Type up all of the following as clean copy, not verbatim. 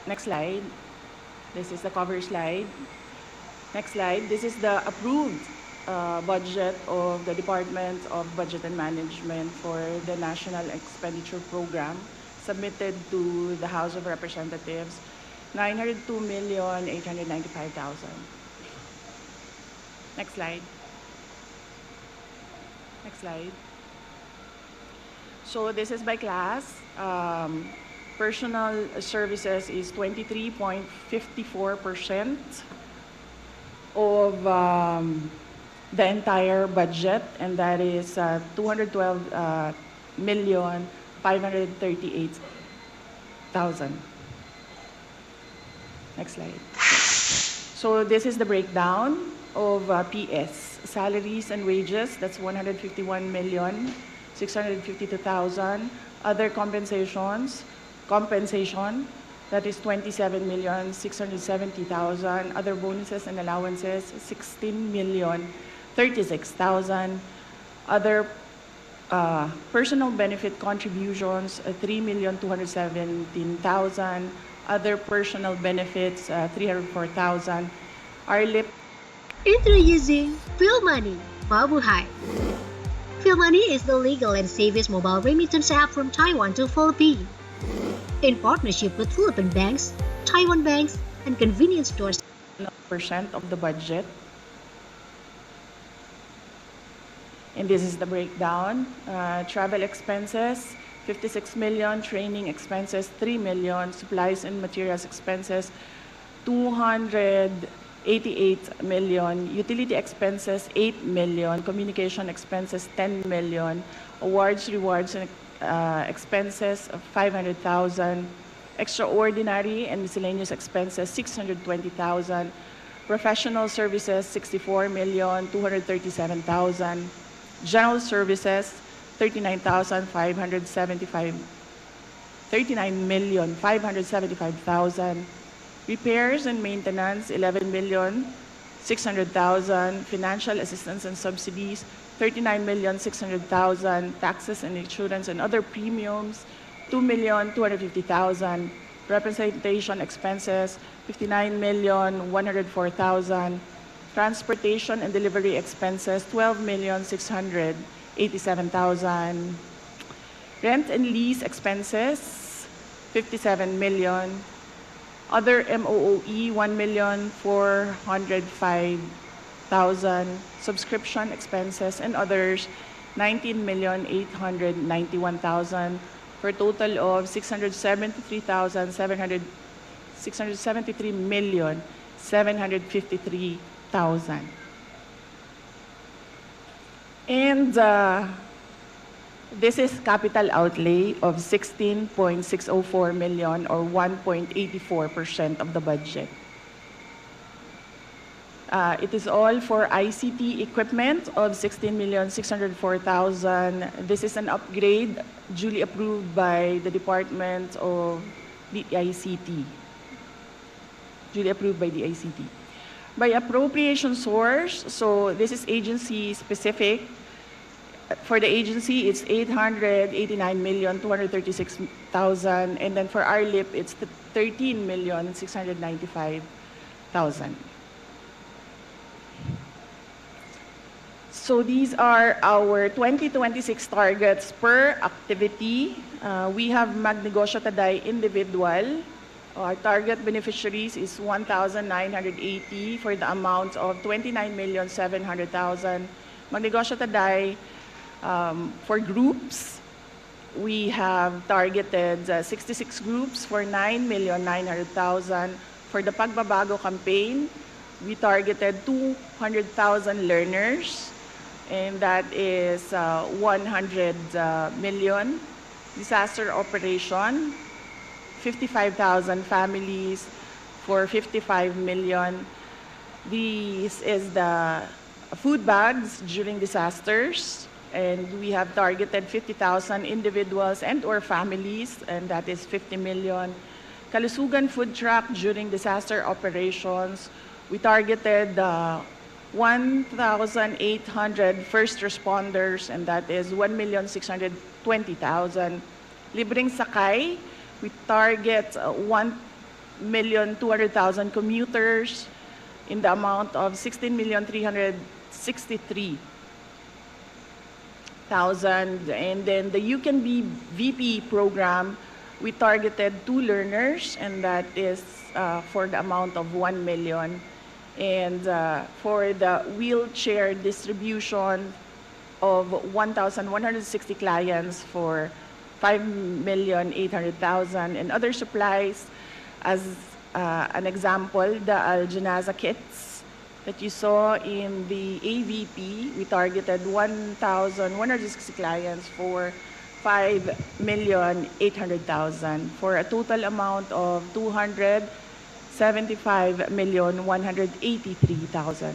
Next slide. This is the cover slide. Next slide. This is the approved budget of the Department of Budget and Management for the National Expenditure Program submitted to the House of Representatives, 902,895,000. Next slide. Next slide. So this is by class. Personal services is 23.54% of the entire budget, and that is 212,538,000. Next slide. So this is the breakdown of PS. Salaries and wages, that's 151,652,000. Other compensation, that is 27,670,000. Other bonuses and allowances, 16,036,000. Other personal benefit contributions, 3,217,000. Other personal benefits, 304,000. RLIP. Introducing PhilMoney, Mabuhay. PhilMoney is the legal and safest mobile remittance app from Taiwan to Philippines. In partnership with Philippine banks, Taiwan banks, and convenience stores. % of the budget. And this is the breakdown. Travel expenses, 56 million. Training expenses, 3 million. Supplies and materials expenses, 288 million. Utility expenses, 8 million. Communication expenses, 10 million. Awards, rewards, and expenses of 500,000. Extraordinary and miscellaneous expenses, 620,000. Professional services, 64,237,000. General services, 39,575,000. Repairs and maintenance, 11,600,000. Financial assistance and subsidies, 39,600,000. Taxes and insurance and other premiums, 2,250,000. Representation expenses, 59,104,000. Transportation and delivery expenses, 12,687,000. Rent and lease expenses, 57 million. Other MOOE, 1,405,000. Subscription expenses and others, 19,891,000. For a total of 673,753,753,000. And this is capital outlay of 16.604 million or 1.84% of the budget. It is all for ICT equipment of 16,604,000. This is an upgrade duly approved by the Department of the ICT. Duly approved by the ICT. By appropriation source, so this is agency specific. For the agency, it's 889,236,000, and then for RLIP, it's 13,695,000. So these are our 2026 targets per activity. We have Magnegosyo Taday individual. Our target beneficiaries is 1,980 for the amount of 29,700,000. Magnegosyo Taday, for groups, we have targeted 66 groups for 9,900,000. For the Pagbabago campaign, we targeted 200,000 learners, and that is 100 million. Disaster operation, 55,000 families for 55 million. This is the food bags during disasters, and we have targeted 50,000 individuals and or families, and that is 50 million. Kalusugan food truck during disaster operations, we targeted 1,800 first responders, and that is 1,620,000. Libreng sakay, we target 1,200,000 commuters in the amount of 16,363,000. And then the You Can Be VP program, we targeted 2 learners, and that is for the amount of 1 million. And for the wheelchair distribution of 1,160 clients for 5,800,000, and other supplies. As an example, the Al Janaza kits that you saw in the AVP, we targeted 1,160 clients for 5,800,000 for a total amount of 275,183,000.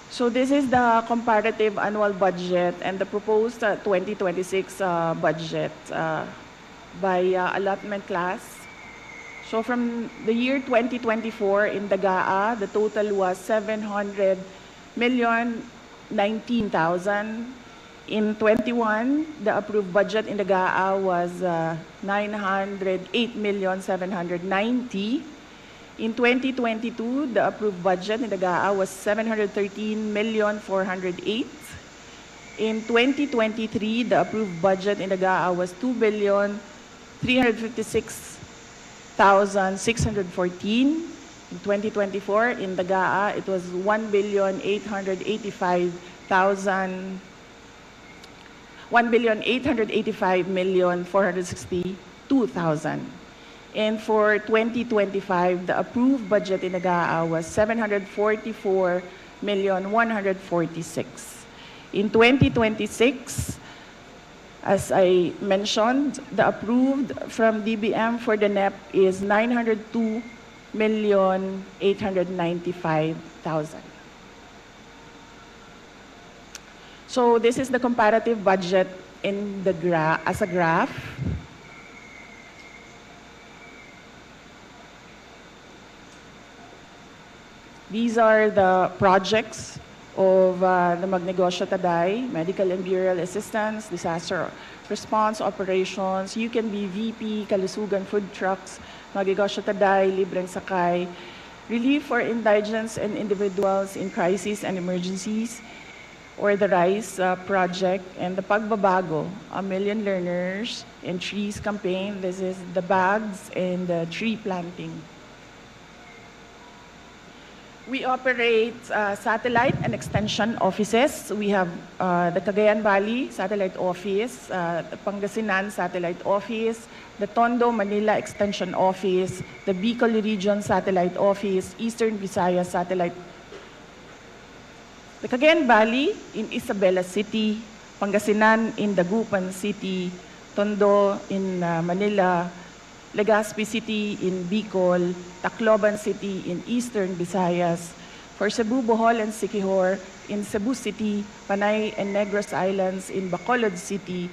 So this is the comparative annual budget and the proposed 2026 budget by allotment class. So from the year 2024 in the GAA, the total was 700,019,000. In 21, the approved budget in the GAA was 908,790,000. In 2022, the approved budget in the GAA was 713,408,000. In 2023, the approved budget in the GAA was 2,356,614. In 2024, in the GAA, it was 1,885,462,000. And for 2025, the approved budget in the GAA was 744,146,000. In 2026, as I mentioned, the approved from DBM for the NEP is 902,895,000. So this is the comparative budget in the as a graph. These are the projects of the Magnegosyo Taday, medical and burial assistance, disaster response operations, You Can Be VP, Kalusugan food trucks, Magnegosyo Taday, Libreng Sakay, relief for indigents and individuals in crises and emergencies, or the RISE project, and the Pagbabago, 1 million learners and trees campaign. This is the bags and the tree planting. We operate satellite and extension offices. We have the Cagayan Valley Satellite Office, the Pangasinan Satellite Office, the Tondo Manila Extension Office, the Bicol Region Satellite Office, Eastern Visayas Satellite. The Cagayan Valley in Isabela City, Pangasinan in Dagupan City, Tondo in Manila, Legazpi City in Bicol, Tacloban City in Eastern Visayas, for Cebu, Bohol, and Siquijor in Cebu City, Panay and Negros Islands in Bacolod City,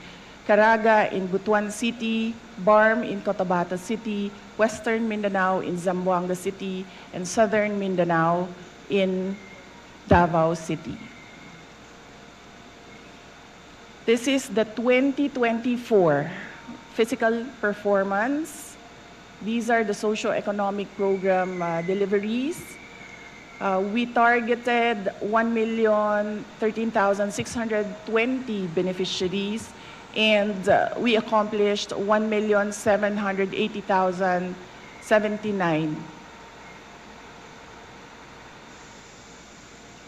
Caraga in Butuan City, Barm in Cotabato City, Western Mindanao in Zamboanga City, and Southern Mindanao in Davao City. This is the 2024 physical performance. These are the socio-economic program deliveries. We targeted 1,013,620 beneficiaries, and we accomplished 1,780,079.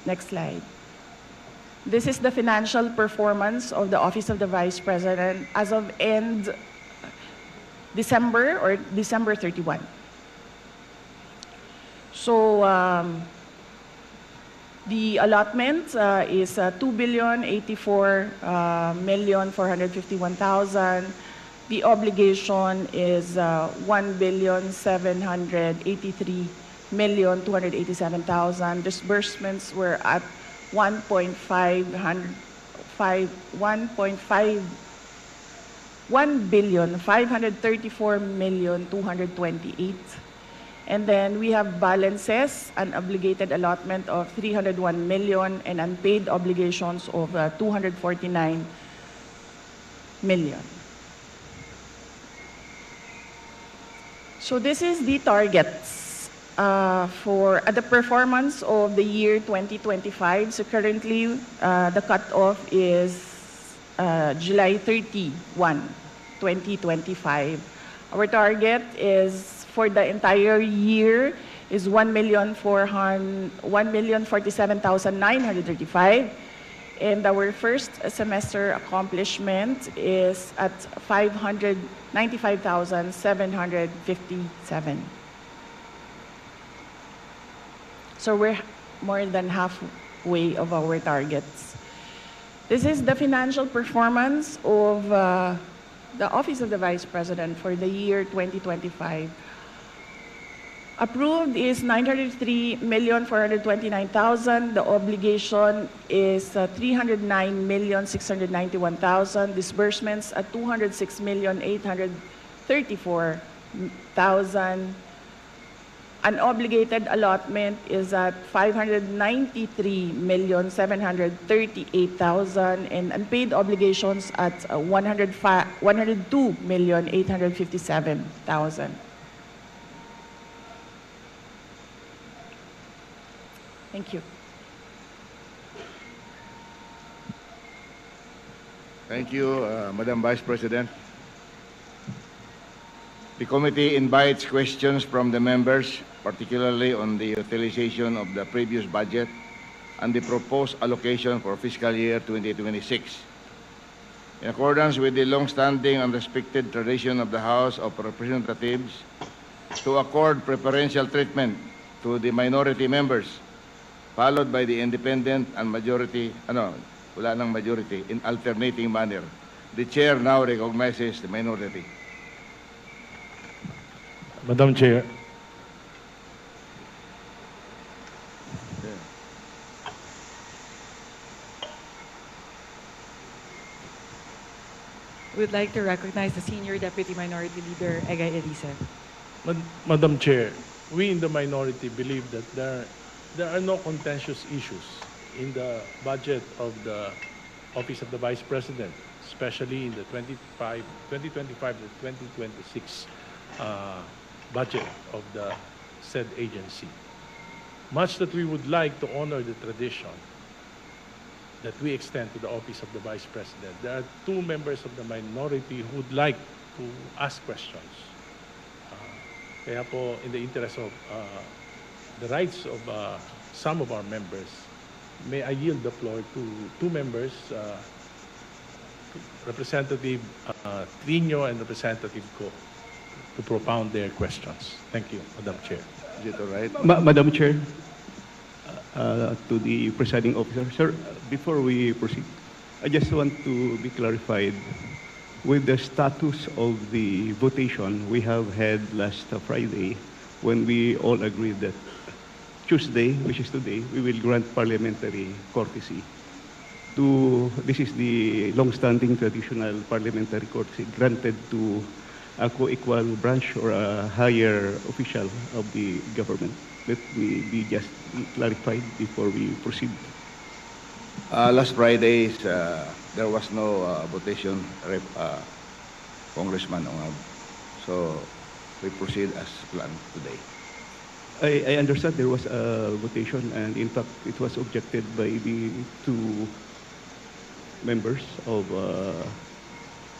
Next slide. This is the financial performance of the Office of the Vice President as of end December or December 31. So the allotment is 2,084,451,000. The obligation is 1,783,287,000. Disbursements were at 1,534,228,000. And then we have balances, an obligated allotment of 301 million and unpaid obligations of 249 million. So this is the targets for the performance of the year 2025. So currently, the cutoff is July 31, 2025. Our target is for the entire year is 1,047,935. And our first semester accomplishment is at 595,757. So we're more than halfway of our targets. This is the financial performance of the Office of the Vice President for the year 2025. Approved is 903,429,000. The obligation is 309,691,000. Disbursements at 206,834,000. Unobligated allotment is at 593,738,000, and unpaid obligations at 102,857,000. Thank you. Thank you, Madam Vice President. The committee invites questions from the members, particularly on the utilization of the previous budget and the proposed allocation for fiscal year 2026. In accordance with the long-standing and respected tradition of the House of Representatives to accord preferential treatment to the minority members, followed by the independent and majority, wala nang majority, in alternating manner. The Chair now recognizes the minority. Madam Chair. We'd like to recognize the Senior Deputy Minority Leader, Egay Elisa. Madam Chair, we in the minority believe that there are no contentious issues in the budget of the Office of the Vice President, especially in the 2025 to 2026 budget of the said agency. Much that we would like to honor the tradition that we extend to the Office of the Vice President, there are two members of the minority who would like to ask questions. Kaya po, in the interest of the rights of some of our members, may I yield the floor to two members, Representative Trino and Representative Ko, to propound their questions. Thank you, Madam Chair. Is it all right? Madam Chair, to the presiding officer, sir, before we proceed, I just want to be clarified with the status of the votation we have had last Friday, when we all agreed that Tuesday, which is today, we will grant parliamentary courtesy. This is the long-standing traditional parliamentary courtesy granted to a co-equal branch or a higher official of the government. Let me be just clarified before we proceed. Last Friday, there was no votation, Congressman. So we proceed as planned today. I understand there was a votation, and in fact, it was objected by the two members of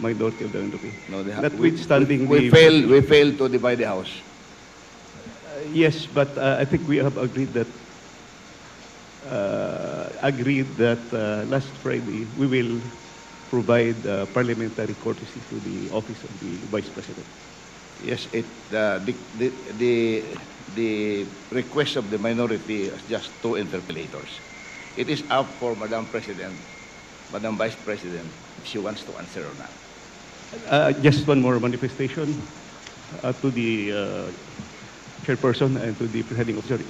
minority of the NDP. No, Notwithstanding we failed to divide the House. Yes, but I think we have agreed that last Friday we will provide parliamentary courtesy to the Office of the Vice President. Yes, the request of the minority is just two interpellators. It is up for Madam President, Madam Vice President, if she wants to answer or not. Just one more manifestation to the chairperson and to the presiding officer.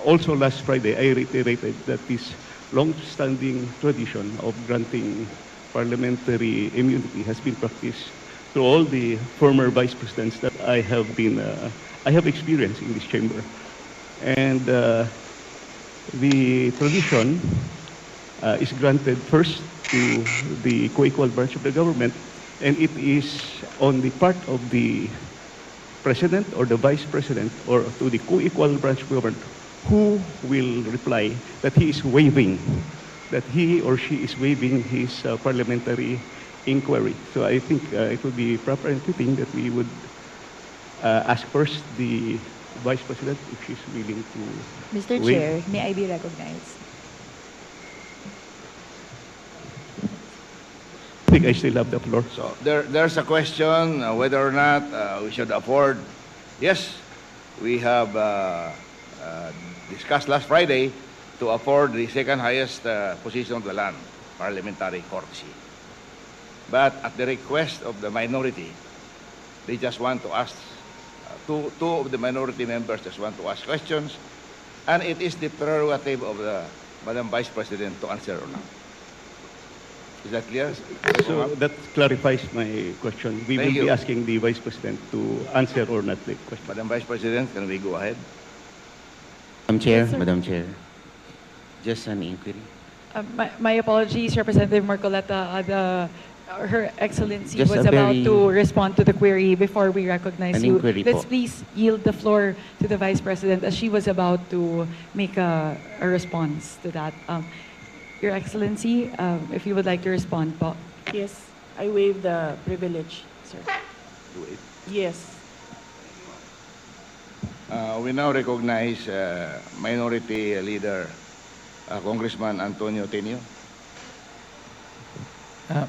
Also last Friday, I reiterated that this long-standing tradition of granting parliamentary immunity has been practiced to all the former vice presidents that I have experienced in this chamber. And the tradition is granted first to the co-equal branch of the government, and it is on the part of the president or the vice president or to the co-equal branch of government who will reply that he is waiving, that he or she is waiving his parliamentary inquiry. So I think it would be proper and fitting that we would ask first the vice president if she's willing to Mr. waive. Chair, may I be recognized? I think I still have the floor. So there's a question whether or not we should afford. Yes, we have discussed last Friday to afford the second highest position of the land, parliamentary courtesy. But at the request of the minority, they just want to ask, two of the minority members just want to ask questions, and it is the prerogative of the Madam Vice President to answer or not. Is that clear? So that clarifies my question. We Thank will be you. asking the vice president to answer or not the question. Madam Vice President, can we go ahead? Madam Chair, Yes, sir. Madam Chair. Just an inquiry. My apologies, Representative Marcoleta. Her Excellency Just was a about very- to respond to the query before we recognize An you. inquiry Let's po. please yield the floor to the Vice President as she was about to make a response to that. Your Excellency, if you would like to respond po. Yes, I waive the privilege, sir. Do it. Yes. We now recognize Minority Leader Congressman Antonio Tenio.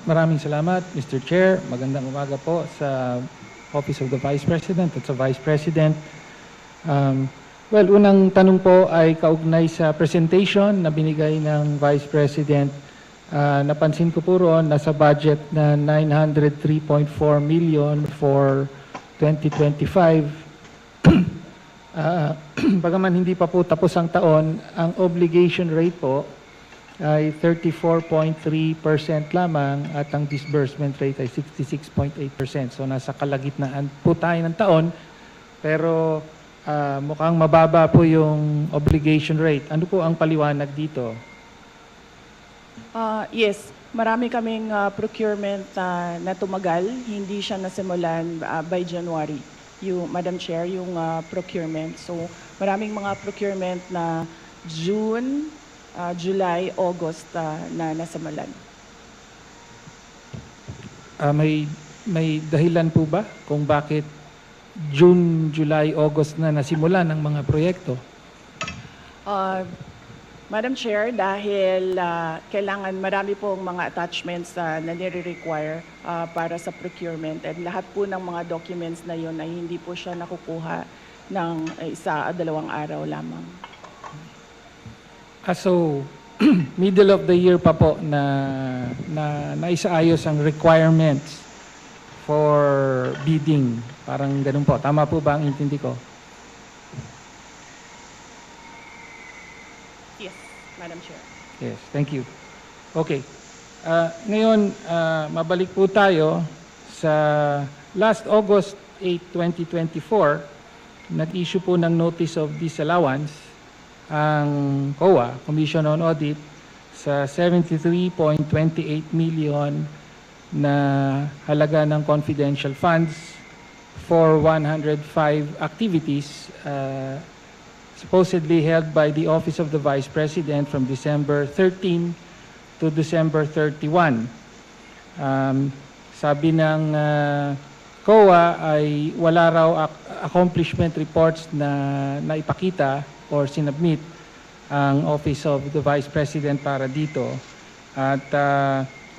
Maraming salamat, Mr. Chair. Magandang umaga po sa Office of the Vice President at sa Vice President. Well, unang tanong po ay kaugnay sa presentation na binigay ng Vice President. Napansin ko po roon, nasa budget na 903.4 million for 2025. Bagaman hindi pa po tapos ang taon, ang obligation rate po ay 34.3% lamang at ang disbursement rate ay 66.8%. So nasa kalagitnaan po tayo ng taon, pero mukhang mababa po yung obligation rate. Ano po ang paliwanag dito? Yes, marami kaming procurement na tumagal. Hindi siya nasimulan by January. Madam Chair, yung procurement. So maraming mga procurement na June, July, August na nasimulan. May dahilan po ba kung bakit June, July, August na nasimulan ng mga proyekto? Madam Chair, dahil kailangan marami pong mga attachments na nire-require para sa procurement, and lahat po ng mga documents na yun ay hindi po siya nakukuha ng isa o dalawang araw lamang. So, middle of the year pa po na naisaayos ang requirements for bidding. Parang ganun po. Tama po ba ang intindi ko? Yes, Madam Chair. Yes, thank you. Okay. Ngayon, mabalik po tayo sa last August 8, 2024, nag-issue po ng Notice of Disallowance ang COA, Commission on Audit, sa 73.28 million na halaga ng confidential funds for 105 activities supposedly held by the Office of the Vice President from December 13 to December 31. Sabi ng COA ay wala raw accomplishment reports na naipakita or sinubmit ang Office of the Vice President para dito, at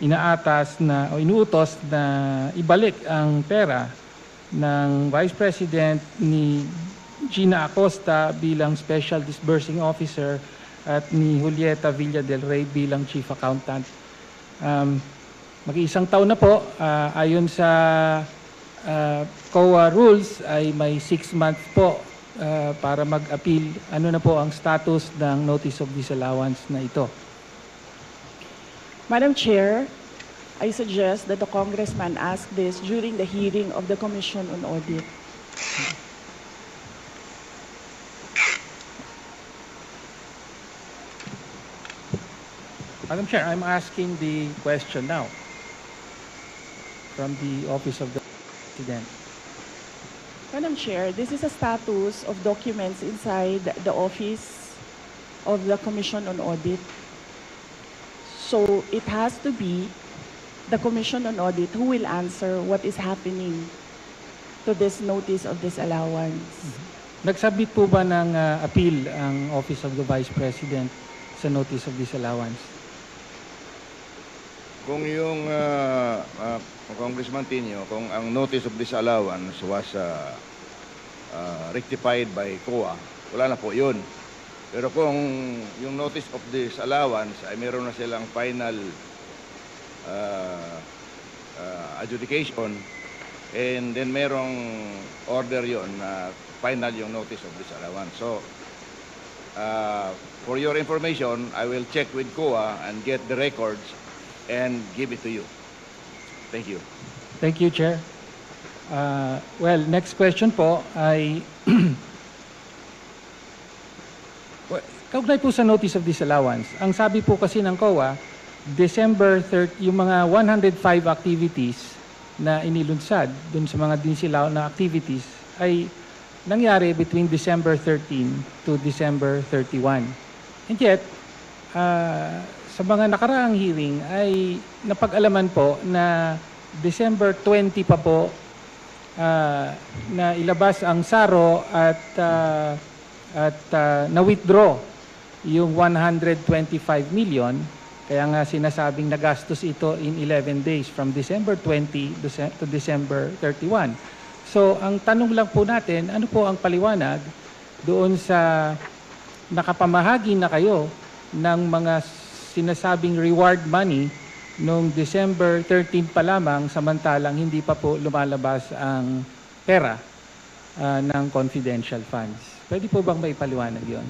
inaatas na o inuutos na ibalik ang pera ng Vice President ni Gina Acosta bilang Special Disbursing Officer at ni Julieta Villa del Rey bilang Chief Accountant. Mag-iisang taon na po, ayon sa COA rules ay may 6 months po para mag-appeal. Ano na po ang status ng Notice of Disallowance na ito? Madam Chair, I suggest that the Congressman ask this during the hearing of the Commission on Audit. Madam Chair, I'm asking the question now from the Office of the President. Madam Chair, this is a status of documents inside the Office of the Commission on Audit. So it has to be the Commission on Audit who will answer what is happening to this notice of disallowance. Nagsubmit po ba ng appeal ang Office of the Vice President sa notice of disallowance? Kung yung Congressman Tinio, kung ang notice of disallowance was rectified by COA, wala na po yun. Pero kung yung notice of disallowance ay meron na silang final adjudication, and then merong order yon na final yung notice of disallowance. So, for your information, I will check with COA and get the records and give it to you. Thank you. Thank you, Chair. Well, next question po ay kaugnay po sa notice of disallowance. Ang sabi po kasi ng COA, December 30, yung mga 105 activities na inilunsad dun sa mga dinisallaw na activities ay nangyari between December 13 to December 31. And yet, sa mga nakaraang hearing ay napag-alaman po na December 20 pa po na ilabas ang SARO at na-withdraw yung 125 million. Kaya nga sinasabing nagastos ito in 11 days from December 20 to December 31. So ang tanong lang po natin, ano po ang paliwanag doon sa nakapamahagi na kayo ng mga sinasabing reward money noong December 13 pa lamang, samantalang hindi pa po lumalabas ang pera ng confidential funds. Pwede po bang may paliwanag yon?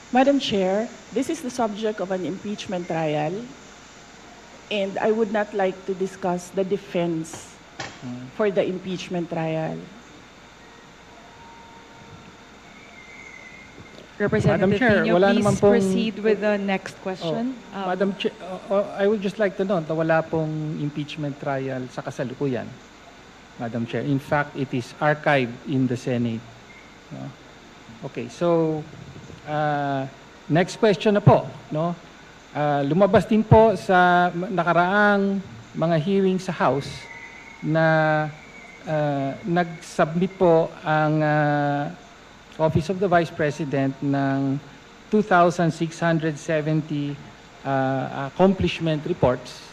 Madam Chair, this is the subject of an impeachment trial, and I would not like to discuss the defense for the impeachment trial. Representative Chair, Pino, wala please naman pong- proceed with the next question. Madam Chair, I would just like to note na wala pong impeachment trial sa kasalukuyan, Madam Chair. In fact, it is archived in the Senate. No? Okay, so next question na po. No? Lumabas din po sa nakaraang mga hearing sa House na nag-submit po ang Office of the Vice President ng 2,670 accomplishment reports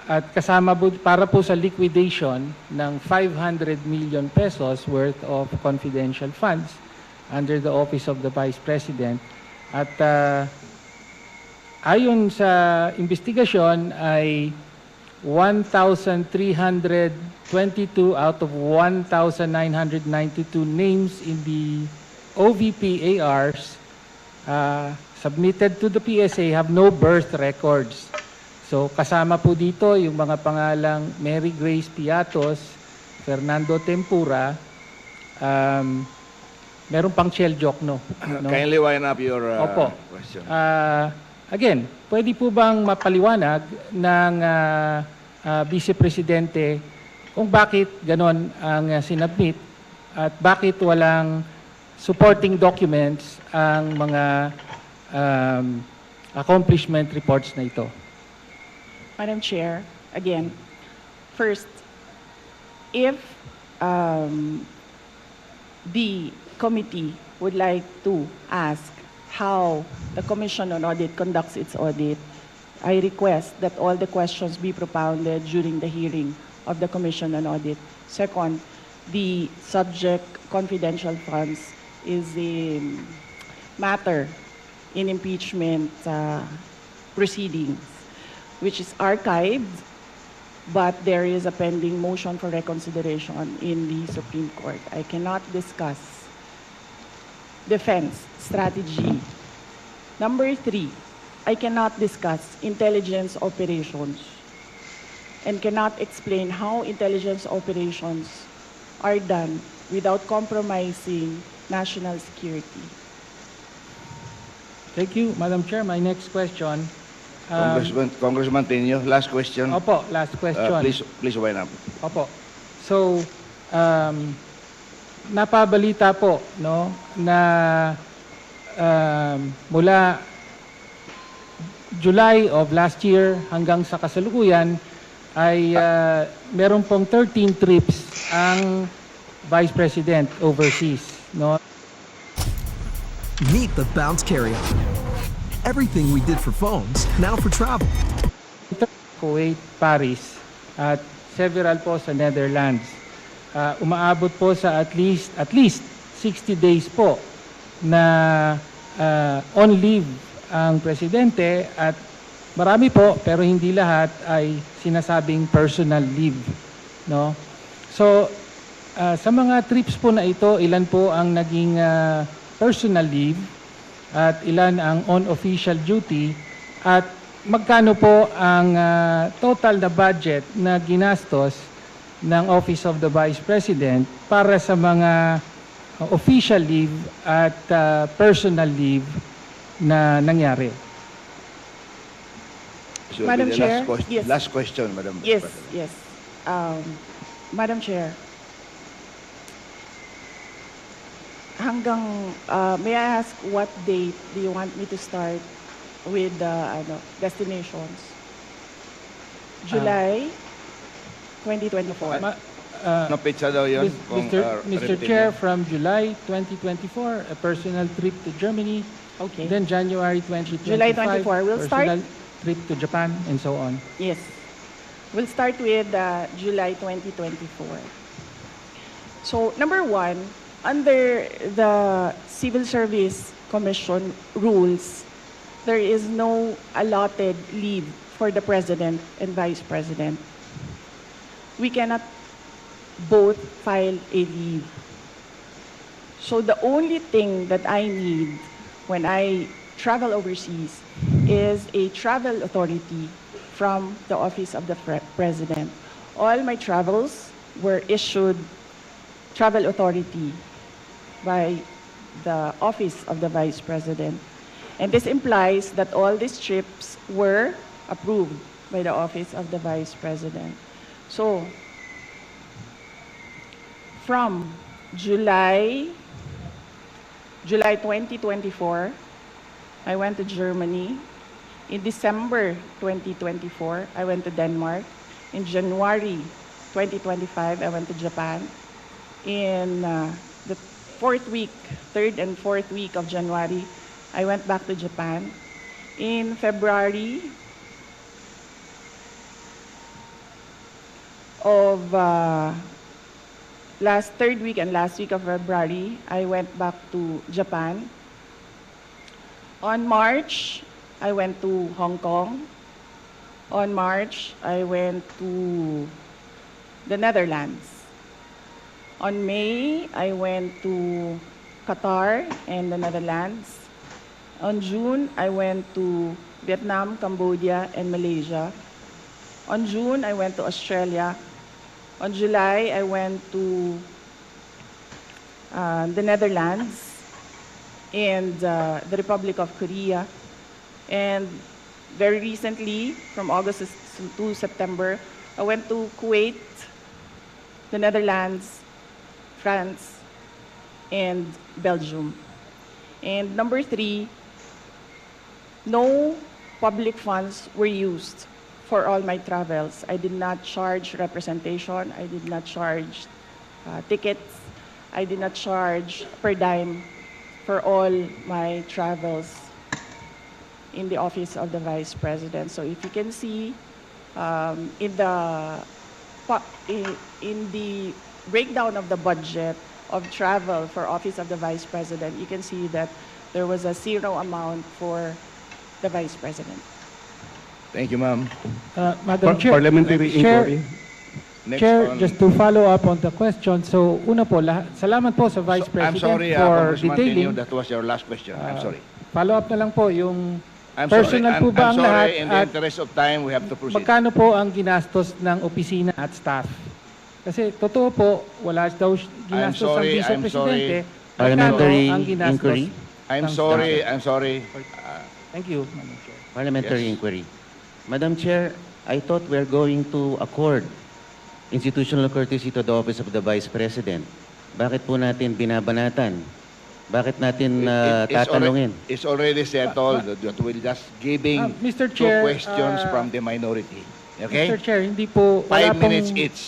at kasama para po sa liquidation ng 500 million pesos worth of confidential funds under the Office of the Vice President. At ayon sa investigasyon ay 1,322 out of 1,992 names in the OVP ARs submitted to the PSA have no birth records. So kasama po dito yung mga pangalang Mary Grace Piatos, Fernando Tempura, meron pang Chel Jokno. No? Kindly wind up your Opo. question. Again, pwede po bang mapaliwanag ng Vice Presidente kung bakit ganon ang sinabmit at bakit walang supporting documents ang mga accomplishment reports na ito? Madam Chair, again, first, if the committee would like to ask how the Commission on Audit conducts its audit, I request that all the questions be propounded during the hearing of the Commission on Audit. Second, the subject confidential funds is a matter in impeachment proceedings, which is archived, but there is a pending motion for reconsideration in the Supreme Court. I cannot discuss defense strategy. Number 3, I cannot discuss intelligence operations and cannot explain how intelligence operations are done without compromising national security. Thank you, Madam Chair. My next question. Congressman Tenyo, last question. Opo, last question. Please wind up. Opo. So, napabalita po, no, na mula July of last year hanggang sa kasalukuyan ay meron pong 13 trips ang Vice President overseas, no? Meet the Bounce Carry-On. Everything we did for phones, now for travel. Kuwait, Paris, at several po sa Netherlands. Umaabot po sa at least 60 days po na on leave ang presidente, at marami po pero hindi lahat ay sinasabing personal leave, no? So sa mga trips po na ito, ilan po ang naging personal leave at ilan ang on official duty, at magkano po ang total na budget na ginastos ng Office of the Vice President para sa mga official leave at personal leave na nangyari. So Madam the Chair, yes. last question, Madam Yes, President. yes. Madam Chair, may I ask what date do you want me to start with the destinations? July 2024. No pizza daw yun? Mr. repetitive Chair, yun. from July 2024, a personal trip to Germany. Okay. Then January 2025, July 24, we'll start? personal trip to Japan, and so on. Yes. We'll start with July 2024. So, number one, under the Civil Service Commission rules, there is no allotted leave for the President and Vice President. We cannot both file a leave. So the only thing that I need when I travel overseas is a travel authority from the Office of the President. All my travels were issued travel authority by the Office of the Vice President. And this implies that all these trips were approved by the Office of the Vice President. So, from July 2024, I went to Germany. In December 2024, I went to Denmark. In January 2025, I went to Japan. In the third and fourth week of January, I went back to Japan. In February of third week and last week of February, I went back to Japan. On March, I went to Hong Kong. On March, I went to the Netherlands. On May, I went to Qatar and the Netherlands. On June, I went to Vietnam, Cambodia, and Malaysia. On June, I went to Australia. On July, I went to the Netherlands and the Republic of Korea. And very recently, from August to September, I went to Kuwait, the Netherlands, France, and Belgium. And number three, no public funds were used for all my travels. I did not charge representation. I did not charge tickets. I did not charge per dime for all my travels in the Office of the Vice President. So if you can see in the breakdown of the budget of travel for Office of the Vice President, you can see that there was a zero amount for the Vice President. Thank you, ma'am. Madam Chair, Parliamentary inquiry. Next Chair, on- just to follow up on the question. So, una po, salamat po sa Vice I'm President sorry, for Congressman detailing. Tenyo, that was your last question. I'm sorry. Follow up na lang po yung I'm personal sorry. po ba I'm ang lahat, sorry. In the at interest of time, we have to proceed. magkano po ang ginastos ng opisina at staff? Kasi totoo po, wala daw ginastos ang sorry, Vice I'm Presidente. sorry. Parliamentary Magkano ang ginastos? inquiry. I'm ng sorry. staff? I'm sorry. Thank you, Madam Chair. Parliamentary Yes. inquiry. Madam Chair, I thought we're going to accord institutional courtesy to the Office of the Vice President. Bakit po natin binabanatan? Bakit natin It's tatanungin? It's already settled that we're just giving Mr. two Chair, questions from the minority. Okay? Mr. Chair, hindi po, wala 5 minutes pong, each.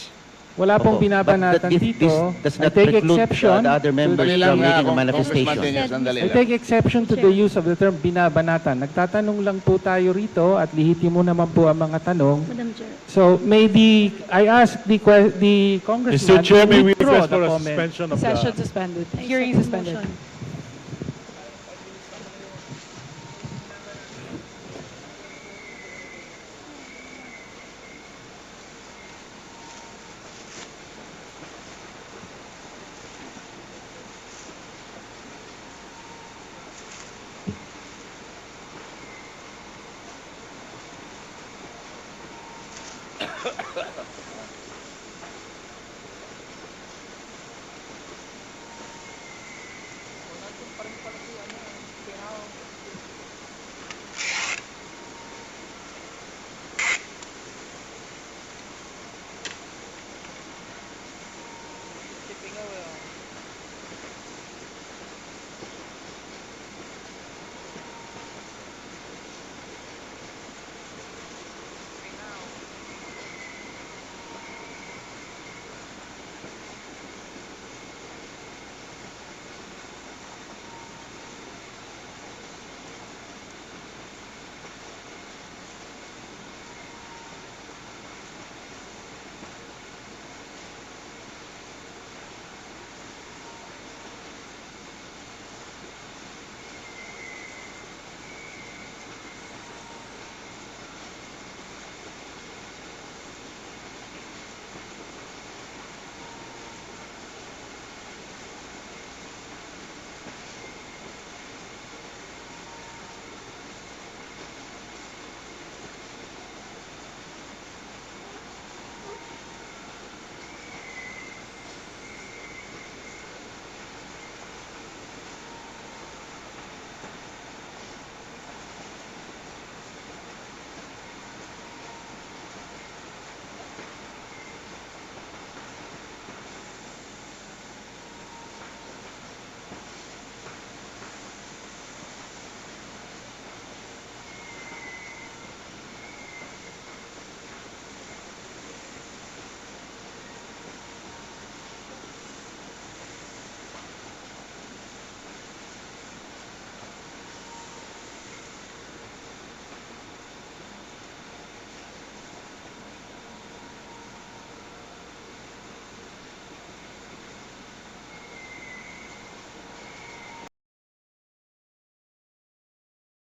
wala pong Opo. binabanatan But dito. does I not take preclude exception the other to members the- from making a Congressman manifestation. Tenyos, sandali I lang. take exception to the use of the term binabanatan. Nagtatanong lang po tayo rito at lihitimo naman po ang mga tanong. Madam Chair. So maybe I ask the congressman Mr. Chair, to may we withdraw request for the a comment. suspension of Session the... suspended. I Hearing second suspended. motion.